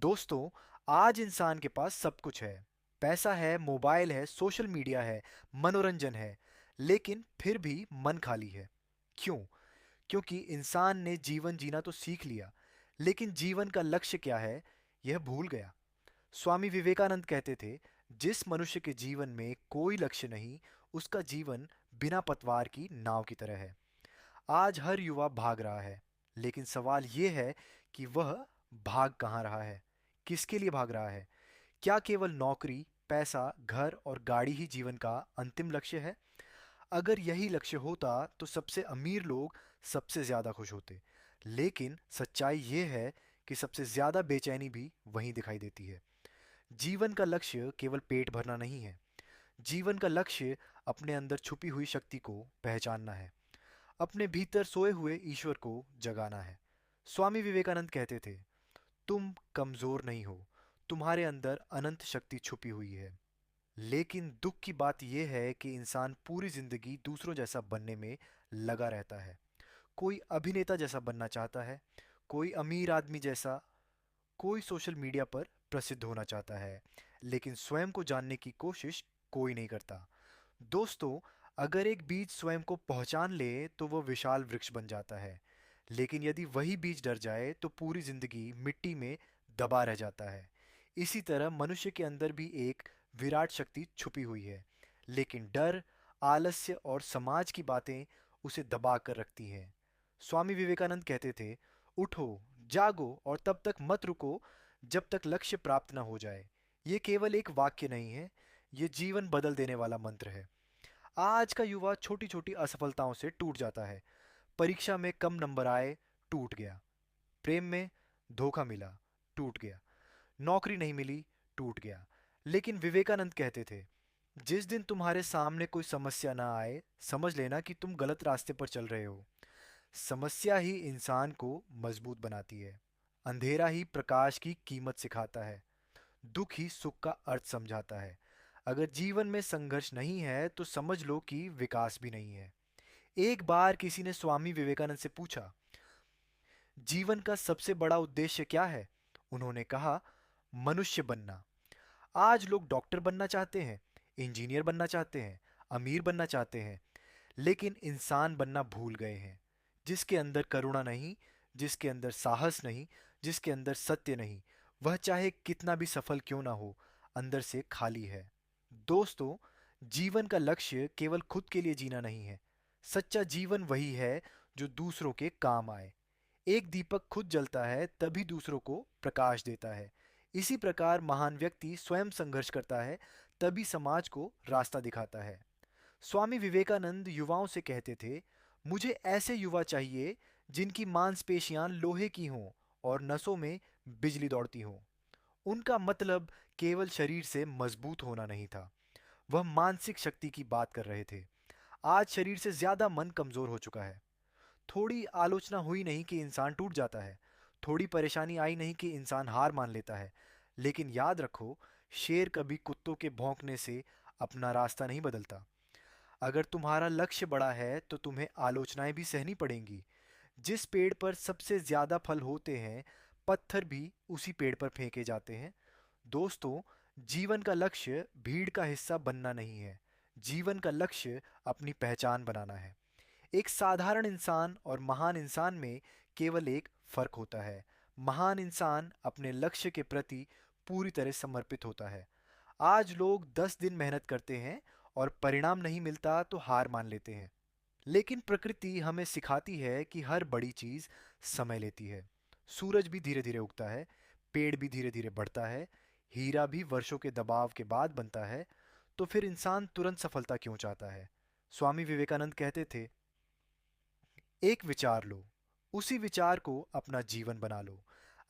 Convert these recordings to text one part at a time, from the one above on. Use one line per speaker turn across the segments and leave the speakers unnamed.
दोस्तों, आज इंसान के पास सब कुछ है। पैसा है, मोबाइल है, सोशल मीडिया है, मनोरंजन है, लेकिन फिर भी मन खाली है। क्यों? क्योंकि इंसान ने जीवन जीना तो सीख लिया, लेकिन जीवन का लक्ष्य क्या है, यह भूल गया। स्वामी विवेकानंद कहते थे, जिस मनुष्य के जीवन में कोई लक्ष्य नहीं, उसका जीवन बिना पतवार की नाव की तरह है। आज हर युवा भाग रहा है, लेकिन सवाल ये है कि वह भाग कहाँ रहा है, किसके लिए भाग रहा है। क्या केवल नौकरी, पैसा, घर और गाड़ी ही जीवन का अंतिम लक्ष्य है? अगर यही लक्ष्य होता तो सबसे अमीर लोग सबसे ज़्यादा खुश होते। लेकिन सच्चाई ये है कि सबसे ज़्यादा बेचैनी भी वहीं दिखाई देती है। जीवन का लक्ष्य केवल पेट भरना नहीं है। जीवन का लक्ष्य अपने अंदर छुपी हुई शक्ति को पहचानना है, अपने भीतर सोए हुए ईश्वर को जगाना है। स्वामी विवेकानंद कहते थे, तुम कमजोर नहीं हो, तुम्हारे अंदर अनंत शक्ति छुपी हुई है। लेकिन दुख की बात यह है कि इंसान पूरी जिंदगी दूसरों जैसा बनने में लगा रहता है। कोई अभिनेता जैसा बनना चाहता है, कोई अमीर आदमी जैसा, कोई सोशल मीडिया पर प्रसिद्ध होना चाहता है, लेकिन स्वयं को जानने की कोशिश कोई नहीं करता। दोस्तों, अगर एक बीज स्वयं को पहचान ले तो वह विशाल वृक्ष बन जाता है। लेकिन यदि वही बीज डर जाए तो पूरी जिंदगी मिट्टी में दबा रह जाता है। इसी तरह मनुष्य के अंदर भी एक विराट शक्ति छुपी हुई है, लेकिन डर, आलस्य और समाज की बातें उसे दबा कर रखती हैं। स्वामी विवेकानंद कहते थे, उठो, जागो और तब तक मत रुको जब तक लक्ष्य प्राप्त न हो जाए। ये केवल एक वाक्य नहीं है, ये जीवन बदल देने वाला मंत्र है। आज का युवा छोटी छोटी असफलताओं से टूट जाता है। परीक्षा में कम नंबर आए, टूट गया। प्रेम में धोखा मिला, टूट गया। नौकरी नहीं मिली, टूट गया। लेकिन विवेकानंद कहते थे, जिस दिन तुम्हारे सामने कोई समस्या ना आए, समझ लेना कि तुम गलत रास्ते पर चल रहे हो। समस्या ही इंसान को मजबूत बनाती है। अंधेरा ही प्रकाश की कीमत सिखाता है। दुख ही सुख का अर्थ समझाता है। अगर जीवन में संघर्ष नहीं है तो समझ लो कि विकास भी नहीं है। एक बार किसी ने स्वामी विवेकानंद से पूछा, जीवन का सबसे बड़ा उद्देश्य क्या है? उन्होंने कहा, मनुष्य बनना। आज लोग डॉक्टर बनना चाहते हैं, इंजीनियर बनना चाहते हैं, अमीर बनना चाहते हैं, लेकिन इंसान बनना भूल गए हैं। जिसके अंदर करुणा नहीं, जिसके अंदर साहस नहीं, जिसके अंदर सत्य नहीं, वह चाहे कितना भी सफल क्यों ना हो, अंदर से खाली है। दोस्तों, जीवन का लक्ष्य केवल खुद के लिए जीना नहीं है। सच्चा जीवन वही है जो दूसरों के काम आए। एक दीपक खुद जलता है तभी दूसरों को प्रकाश देता है। इसी प्रकार महान व्यक्ति स्वयं संघर्ष करता है, तभी समाज को रास्ता दिखाता है। स्वामी विवेकानंद युवाओं से कहते थे, मुझे ऐसे युवा चाहिए जिनकी मांसपेशियां लोहे की हों और नसों में बिजली दौड़ती हों। उनका मतलब केवल शरीर से मजबूत होना नहीं था, वह मानसिक शक्ति की बात कर रहे थे। आज शरीर से ज्यादा मन कमजोर हो चुका है। थोड़ी आलोचना हुई नहीं कि इंसान टूट जाता है, थोड़ी परेशानी आई नहीं कि इंसान हार मान लेता है। लेकिन याद रखो, शेर कभी कुत्तों के भौंकने से अपना रास्ता नहीं बदलता। अगर तुम्हारा लक्ष्य बड़ा है तो तुम्हें आलोचनाएं भी सहनी पड़ेंगी। जिस पेड़ पर सबसे ज्यादा फल होते हैं, पत्थर भी उसी पेड़ पर फेंके जाते हैं। दोस्तों, जीवन का लक्ष्य भीड़ का हिस्सा बनना नहीं है। जीवन का लक्ष्य अपनी पहचान बनाना है। एक साधारण इंसान और महान इंसान में केवल एक फर्क होता है। महान इंसान अपने लक्ष्य के प्रति पूरी तरह समर्पित होता है। आज लोग 10 दिन मेहनत करते हैं और परिणाम नहीं मिलता तो हार मान लेते हैं। लेकिन प्रकृति हमें सिखाती है कि हर बड़ी चीज समय लेती है। सूरज भी धीरे धीरे उगता है, पेड़ भी धीरे धीरे बढ़ता है, हीरा भी वर्षों के दबाव के बाद बनता है। तो फिर इंसान तुरंत सफलता क्यों चाहता है? स्वामी विवेकानंद कहते थे, एक विचार लो, उसी विचार को अपना जीवन बना लो।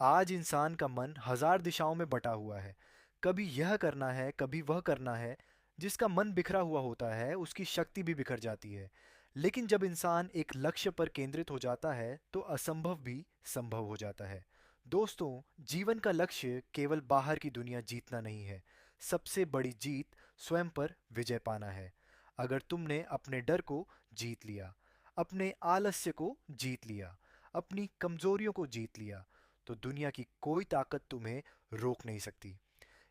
आज इंसान का मन हजार दिशाओं में बटा हुआ है। कभी यह करना है, कभी वह करना है। जिसका मन बिखरा हुआ होता है उसकी शक्ति भी बिखर जाती है। लेकिन जब इंसान एक लक्ष्य पर केंद्रित हो जाता है तो असंभव भी संभव हो जाता है। दोस्तों, जीवन का लक्ष्य केवल बाहर की दुनिया जीतना नहीं है। सबसे बड़ी जीत स्वयं पर विजय पाना है। अगर तुमने अपने डर को जीत लिया, अपने आलस्य को जीत लिया, अपनी कमजोरियों को जीत लिया, तो दुनिया की कोई ताकत तुम्हें रोक नहीं सकती।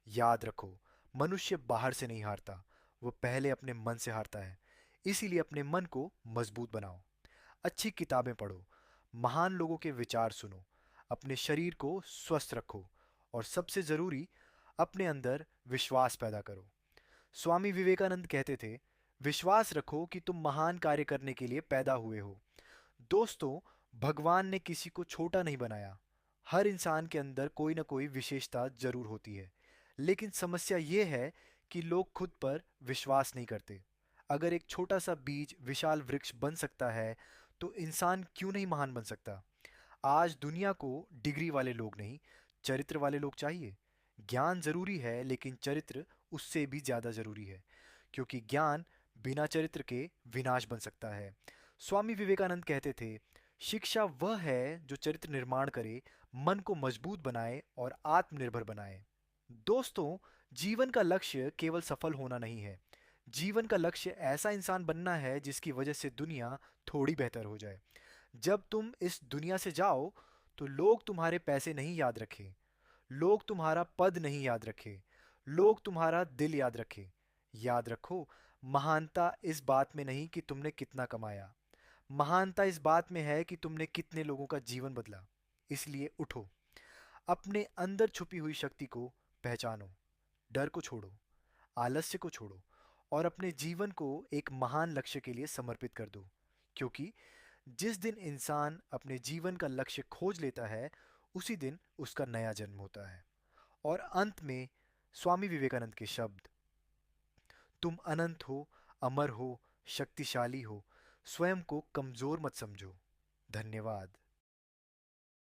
याद रखो, मनुष्य बाहर से नहीं हारता, वो पहले अपने मन से हारता है। इसीलिए अपने मन को मजबूत बनाओ, अच्छी किताबें पढ़ो, महान लोगों के विचार सुनो, अपने शरीर को स्वस्थ रखो और सबसे ज़रूरी, अपने अंदर विश्वास पैदा करो। स्वामी विवेकानंद कहते थे, विश्वास रखो कि तुम महान कार्य करने के लिए पैदा हुए हो। दोस्तों, भगवान ने किसी को छोटा नहीं बनाया। हर इंसान के अंदर कोई ना कोई विशेषता जरूर होती है, लेकिन समस्या ये है कि लोग खुद पर विश्वास नहीं करते। अगर एक छोटा सा बीज विशाल वृक्ष बन सकता है, तो इंसान क्यों नहीं महान बन सकता? आज दुनिया को डिग्री वाले लोग नहीं, चरित्र वाले लोग चाहिए। ज्ञान जरूरी है, लेकिन चरित्र उससे भी ज़्यादा जरूरी है, क्योंकि ज्ञान बिना चरित्र के विनाश बन सकता है। स्वामी विवेकानंद कहते थे, शिक्षा वह है जो चरित्र निर्माण करे, मन को मजबूत बनाए और आत्मनिर्भर बनाए। दोस्तों, जीवन का लक्ष्य केवल सफल होना नहीं है। जीवन का लक्ष्य ऐसा इंसान बनना है जिसकी वजह से दुनिया थोड़ी बेहतर हो जाए। जब तुम इस दुनिया से जाओ, तो लोग तुम्हारे पैसे नहीं याद रखें, लोग तुम्हारा पद नहीं याद रखें, लोग तुम्हारा दिल याद रखें। याद रखो, महानता इस बात में नहीं कि तुमने कितना कमाया, महानता इस बात में है कि तुमने कितने लोगों का जीवन बदला। इसलिए उठो, अपने अंदर छुपी हुई शक्ति को पहचानो, डर को छोड़ो, आलस्य को छोड़ो और अपने जीवन को एक महान लक्ष्य के लिए समर्पित कर दो। क्योंकि जिस दिन इंसान अपने जीवन का लक्ष्य खोज लेता है, उसी दिन उसका नया जन्म होता है। और अंत में स्वामी विवेकानंद के शब्द, तुम अनंत हो, अमर हो, शक्तिशाली हो, स्वयं को कमजोर मत समझो। धन्यवाद।